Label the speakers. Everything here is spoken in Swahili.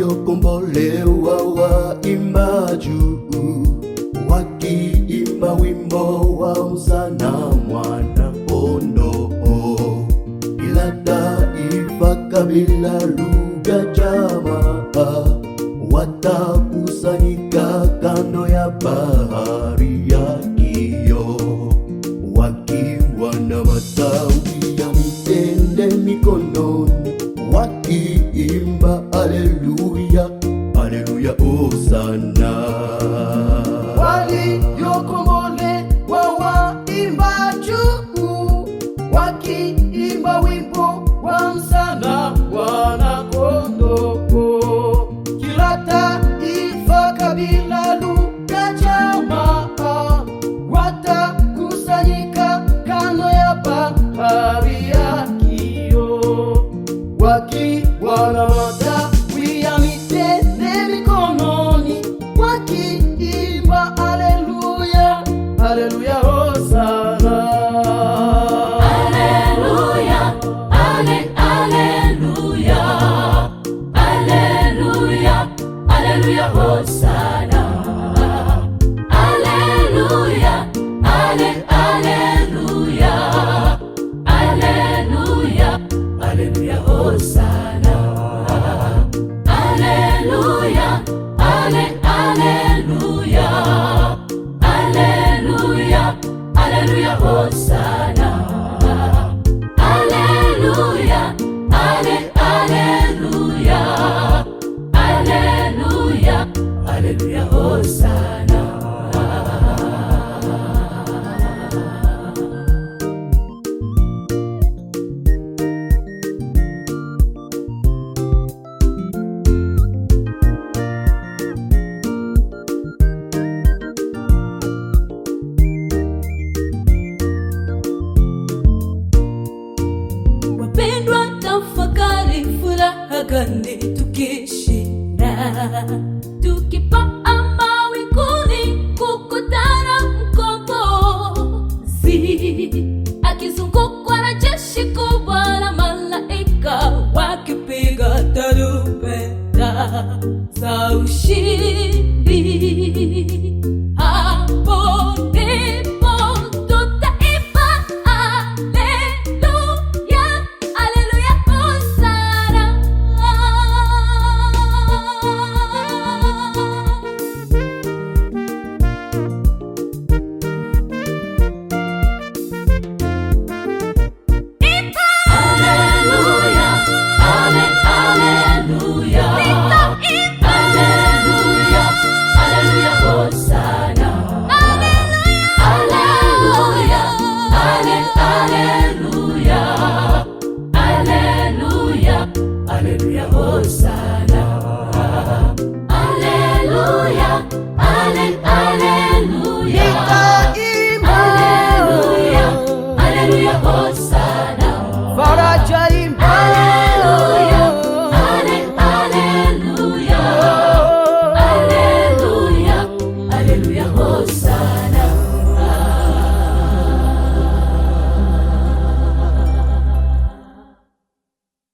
Speaker 1: Waliokombolewa waimba juu, wakiimba wimbo wa Hosana Mwana-Kondoo. Kila taifa, kabila, lugha, jamaa watakusanyika kando ya bahari ya kioo, wakiwa na matawi ya mitende mikononi, wakiimba haleluya, haleluya, Hosana.
Speaker 2: Waliokombolewa waimba juu, wakiimba wimbo wa Hosana Mwana-Kondoo. Kila taifa, kabila, lugha, jamaa watakusanyika kando ya bahari ya kioo, wakiwa na matawi ya mitende mikononi, wakiimba haleluya, haleluya, Hosana.
Speaker 3: Haleluya, haleluya, haleluya, haleluya, Hosana. Haleluya, haleluya, haleluya, haleluya, Hosana. Haleluya, haleluya, haleluya, haleluya, Hosana. Haleluya, haleluya, haleluya, haleluya, Hosana. Wapendwa, tafakari furaha gani tukishinda